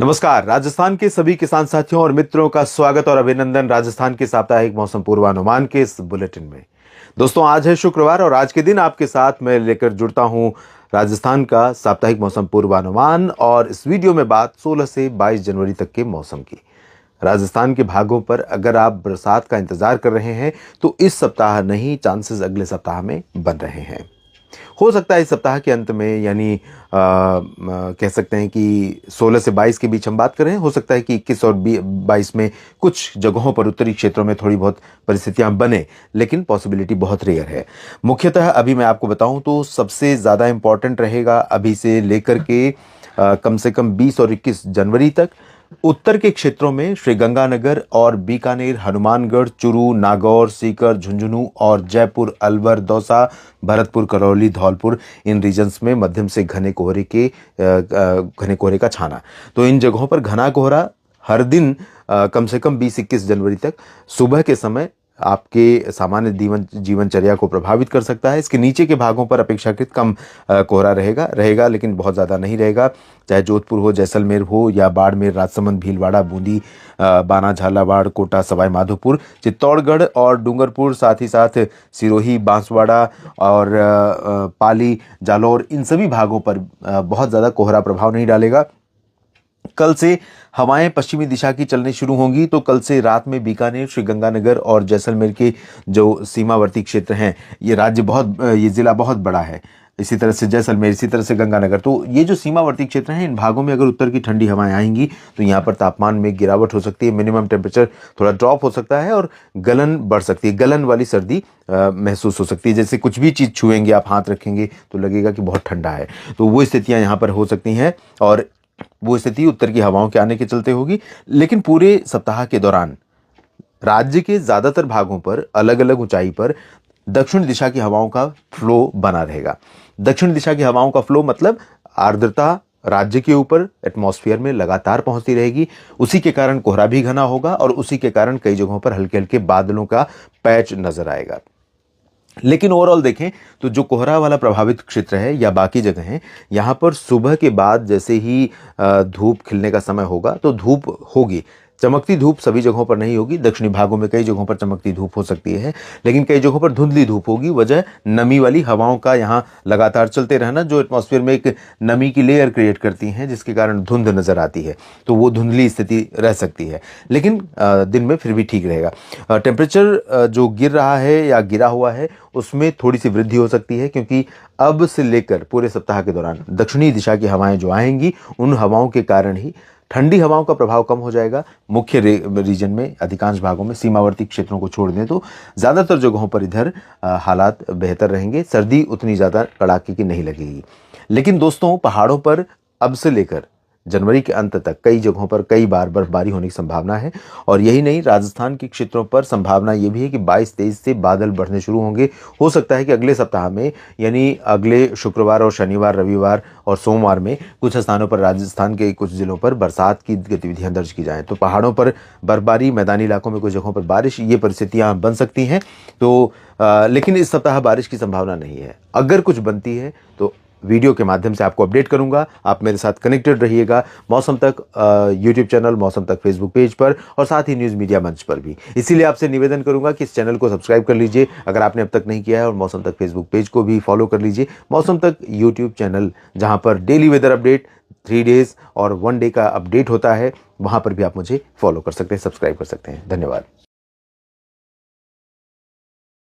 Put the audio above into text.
नमस्कार। राजस्थान के सभी किसान साथियों और मित्रों का स्वागत और अभिनंदन राजस्थान के साप्ताहिक मौसम पूर्वानुमान के इस बुलेटिन में। दोस्तों, आज है शुक्रवार और आज के दिन आपके साथ मैं लेकर जुड़ता हूं राजस्थान का साप्ताहिक मौसम पूर्वानुमान। और इस वीडियो में बात 16 से 22 जनवरी तक के मौसम की। राजस्थान के भागों पर अगर आप बरसात का इंतजार कर रहे हैं तो इस सप्ताह नहीं, चांसेस अगले सप्ताह में बन रहे हैं। हो सकता है इस सप्ताह के अंत में, यानी कह सकते हैं कि 16 से 22 के बीच हम बात करें, हो सकता है कि 21 और 22 में कुछ जगहों पर उत्तरी क्षेत्रों में थोड़ी बहुत परिस्थितियां बने, लेकिन पॉसिबिलिटी बहुत रेयर है। मुख्यतः अभी मैं आपको बताऊं तो सबसे ज़्यादा इंपॉर्टेंट रहेगा अभी से लेकर के कम से कम 20 और 21 जनवरी तक उत्तर के क्षेत्रों में श्रीगंगानगर और बीकानेर, हनुमानगढ़, चूरू, नागौर, सीकर, झुंझुनू और जयपुर, अलवर, दौसा, भरतपुर, करौली, धौलपुर, इन रीजन्स में मध्यम से घने कोहरे का छाना। तो इन जगहों पर घना कोहरा हर दिन कम से कम 20-21 जनवरी तक सुबह के समय आपके सामान्य जीवनचर्या को प्रभावित कर सकता है। इसके नीचे के भागों पर अपेक्षाकृत कम कोहरा रहेगा, लेकिन बहुत ज़्यादा नहीं रहेगा। चाहे जोधपुर हो, जैसलमेर हो या बाड़मेर, राजसमंद, भीलवाड़ा, बूंदी, बाना, झालावाड़, कोटा, सवाई माधोपुर, चित्तौड़गढ़ और डूंगरपुर, साथ ही साथ सिरोही, बांसवाड़ा और पाली, जालौर, इन सभी भागों पर बहुत ज़्यादा कोहरा प्रभाव नहीं डालेगा। कल से हवाएं पश्चिमी दिशा की चलनी शुरू होंगी, तो कल से रात में बीकानेर, श्रीगंगानगर और जैसलमेर के जो सीमावर्ती क्षेत्र हैं, ये जिला बहुत बड़ा है। इसी तरह से जैसलमेर, इसी तरह से गंगानगर, तो ये जो सीमावर्ती क्षेत्र हैं, इन भागों में अगर उत्तर की ठंडी हवाएं आएंगी तो यहाँ पर तापमान में गिरावट हो सकती है। मिनिमम टेम्परेचर थोड़ा ड्रॉप हो सकता है और गलन बढ़ सकती है। गलन वाली सर्दी महसूस हो सकती है, जैसे कुछ भी चीज़ छुएंगे आप, हाथ रखेंगे तो लगेगा कि बहुत ठंडा है। तो वो स्थितियाँ यहाँ पर हो सकती हैं और वो स्थिति उत्तर की हवाओं के आने के चलते होगी। लेकिन पूरे सप्ताह के दौरान राज्य के ज्यादातर भागों पर अलग अलग ऊंचाई पर दक्षिण दिशा की हवाओं का फ्लो बना रहेगा। दक्षिण दिशा की हवाओं का फ्लो मतलब आर्द्रता राज्य के ऊपर एटमॉस्फेयर में लगातार पहुंचती रहेगी। उसी के कारण कोहरा भी घना होगा और उसी के कारण कई जगहों पर हल्के हल्के बादलों का पैच नजर आएगा। लेकिन ओवरऑल देखें तो जो कोहरा वाला प्रभावित क्षेत्र है या बाकी जगह हैं, यहाँ पर सुबह के बाद जैसे ही धूप खिलने का समय होगा तो धूप होगी। चमकती धूप सभी जगहों पर नहीं होगी। दक्षिणी भागों में कई जगहों पर चमकती धूप हो सकती है, लेकिन कई जगहों पर धुंधली धूप होगी। वजह नमी वाली हवाओं का यहाँ लगातार चलते रहना, जो एटमॉस्फेयर में एक नमी की लेयर क्रिएट करती हैं, जिसके कारण धुंध नजर आती है। तो वो धुंधली स्थिति रह सकती है, लेकिन दिन में फिर भी ठीक रहेगा। टेम्परेचर जो गिर रहा है या गिरा हुआ है उसमें थोड़ी सी वृद्धि हो सकती है, क्योंकि अब से लेकर पूरे सप्ताह के दौरान दक्षिणी दिशा की हवाएं जो आएंगी, उन हवाओं के कारण ही ठंडी हवाओं का प्रभाव कम हो जाएगा। मुख्य रीजन में, अधिकांश भागों में, सीमावर्ती क्षेत्रों को छोड़ दें तो ज़्यादातर जगहों पर इधर हालात बेहतर रहेंगे। सर्दी उतनी ज़्यादा कड़ाके की नहीं लगेगी। लेकिन दोस्तों, पहाड़ों पर अब से लेकर जनवरी के अंत तक कई जगहों पर कई बार बर्फबारी होने की संभावना है। और यही नहीं, राजस्थान के क्षेत्रों पर संभावना ये भी है कि 22-23 से बादल बढ़ने शुरू होंगे। हो सकता है कि अगले सप्ताह में, यानी अगले शुक्रवार और शनिवार, रविवार और सोमवार में कुछ स्थानों पर राजस्थान के कुछ जिलों पर बरसात की गतिविधियां दर्ज की जाएं। तो पहाड़ों पर बर्फबारी, मैदानी इलाकों में कुछ जगहों पर बारिश, ये परिस्थितियां बन सकती हैं। तो लेकिन इस सप्ताह बारिश की संभावना नहीं है। अगर कुछ बनती है तो वीडियो के माध्यम से आपको अपडेट करूंगा। आप मेरे साथ कनेक्टेड रहिएगा मौसम तक यूट्यूब चैनल, मौसम तक फेसबुक पेज पर और साथ ही न्यूज़ मीडिया मंच पर भी। इसीलिए आपसे निवेदन करूंगा कि इस चैनल को सब्सक्राइब कर लीजिए अगर आपने अब तक नहीं किया है, और मौसम तक फेसबुक पेज को भी फॉलो कर लीजिए। मौसम तक यूट्यूब चैनल, जहां पर डेली वेदर अपडेट, 3 डेज और 1 डे का अपडेट होता है, वहां पर भी आप मुझे फॉलो कर सकते हैं, सब्सक्राइब कर सकते हैं। धन्यवाद।